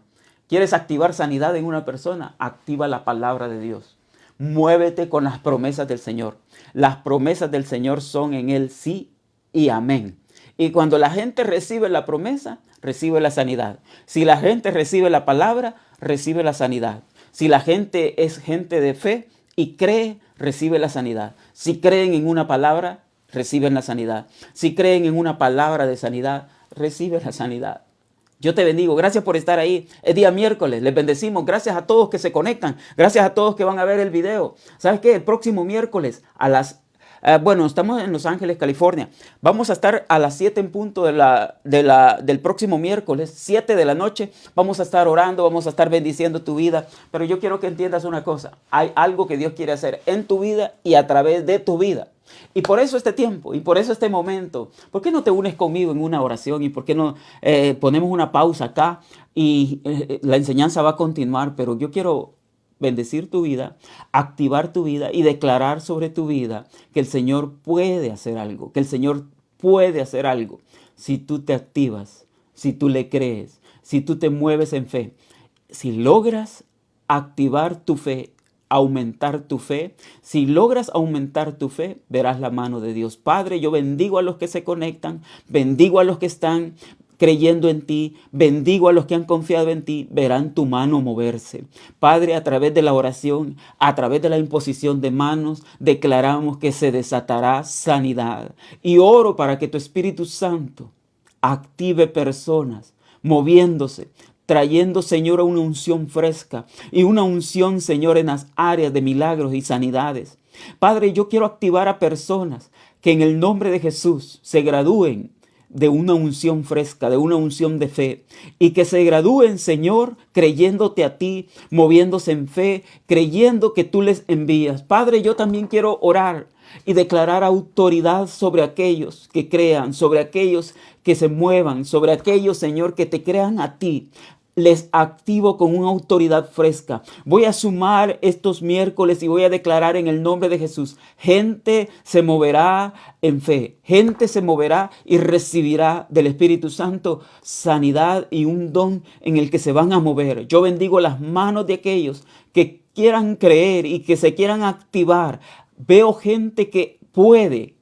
¿Quieres activar sanidad en una persona? Activa la palabra de Dios. Muévete con las promesas del Señor. Las promesas del Señor son en Él sí y amén. Y cuando la gente recibe la promesa, recibe la sanidad. Si la gente recibe la palabra, recibe la sanidad. Si la gente es gente de fe y cree, recibe la sanidad. Si creen en una palabra, reciben la sanidad. Si creen en una palabra de sanidad, reciben la sanidad. Yo te bendigo. Gracias por estar ahí. Es día miércoles. Les bendecimos. Gracias a todos que se conectan. Gracias a todos que van a ver el video. ¿Sabes qué? El próximo miércoles a las... estamos en Los Ángeles, California. Vamos a estar a las 7 en punto del próximo miércoles, 7 de la noche. Vamos a estar orando, vamos a estar bendiciendo tu vida. Pero yo quiero que entiendas una cosa. Hay algo que Dios quiere hacer en tu vida y a través de tu vida. Y por eso este tiempo, y por eso este momento. ¿Por qué no te unes conmigo en una oración? ¿Y por qué no ponemos una pausa acá? Y la enseñanza va a continuar, pero yo quiero bendecir tu vida, activar tu vida y declarar sobre tu vida que el Señor puede hacer algo, que el Señor puede hacer algo si tú te activas, si tú le crees, si tú te mueves en fe. Si logras activar tu fe, aumentar tu fe, si logras aumentar tu fe, verás la mano de Dios. Padre, yo bendigo a los que se conectan, bendigo a los que están creyendo en ti, bendigo a los que han confiado en ti, verán tu mano moverse. Padre, a través de la oración, a través de la imposición de manos, declaramos que se desatará sanidad. Y oro para que tu Espíritu Santo active personas, moviéndose, trayendo, Señor, una unción fresca y una unción, Señor, en las áreas de milagros y sanidades. Padre, yo quiero activar a personas que en el nombre de Jesús se gradúen de una unción fresca, de una unción de fe, y que se gradúen, Señor, creyéndote a ti, moviéndose en fe, creyendo que tú les envías. Padre, yo también quiero orar y declarar autoridad sobre aquellos que crean, sobre aquellos que se muevan, sobre aquellos, Señor, que te crean a ti. Les activo con una autoridad fresca. Voy a sumar estos miércoles y voy a declarar en el nombre de Jesús: gente se moverá en fe, gente se moverá y recibirá del Espíritu Santo sanidad y un don en el que se van a mover. Yo bendigo las manos de aquellos que quieran creer y que se quieran activar. Veo gente que puede,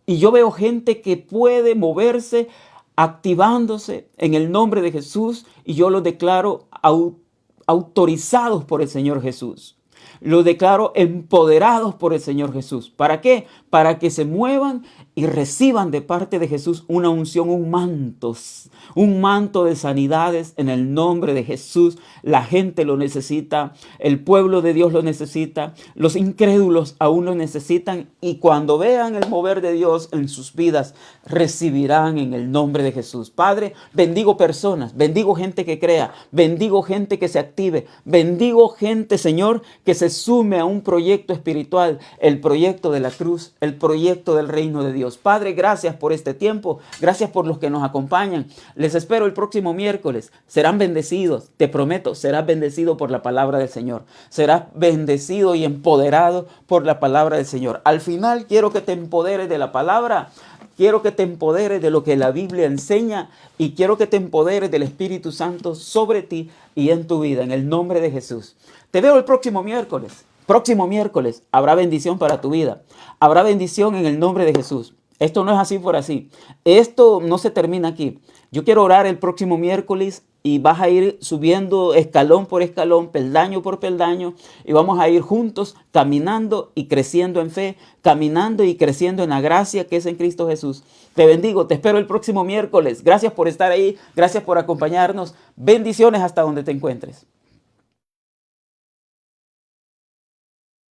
y yo veo gente que puede moverse, activándose en el nombre de Jesús, y yo los declaro autorizados por el Señor Jesús. Los declaro empoderados por el Señor Jesús. ¿Para qué? Para que se muevan y reciban de parte de Jesús una unción, un manto de sanidades en el nombre de Jesús. La gente lo necesita, el pueblo de Dios lo necesita, los incrédulos aún lo necesitan, y cuando vean el mover de Dios en sus vidas, recibirán en el nombre de Jesús. Padre, bendigo personas, bendigo gente que crea, bendigo gente que se active, bendigo gente, Señor, que se sume a un proyecto espiritual, el proyecto de la cruz, el proyecto del reino de Dios. Padre, gracias por este tiempo, gracias por los que nos acompañan. Les espero el próximo miércoles. Serán bendecidos, te prometo, serás bendecido por la palabra del Señor. Serás bendecido y empoderado por la palabra del Señor. Al final quiero que te empoderes de la palabra. Quiero que te empoderes de lo que la Biblia enseña, y quiero que te empoderes del Espíritu Santo sobre ti y en tu vida, en el nombre de Jesús. Te veo el próximo miércoles. Próximo miércoles habrá bendición para tu vida. Habrá bendición en el nombre de Jesús. Esto no es así por así. Esto no se termina aquí. Yo quiero orar el próximo miércoles y vas a ir subiendo escalón por escalón, peldaño por peldaño, y vamos a ir juntos caminando y creciendo en fe, caminando y creciendo en la gracia que es en Cristo Jesús. Te bendigo, te espero el próximo miércoles. Gracias por estar ahí, gracias por acompañarnos. Bendiciones hasta donde te encuentres.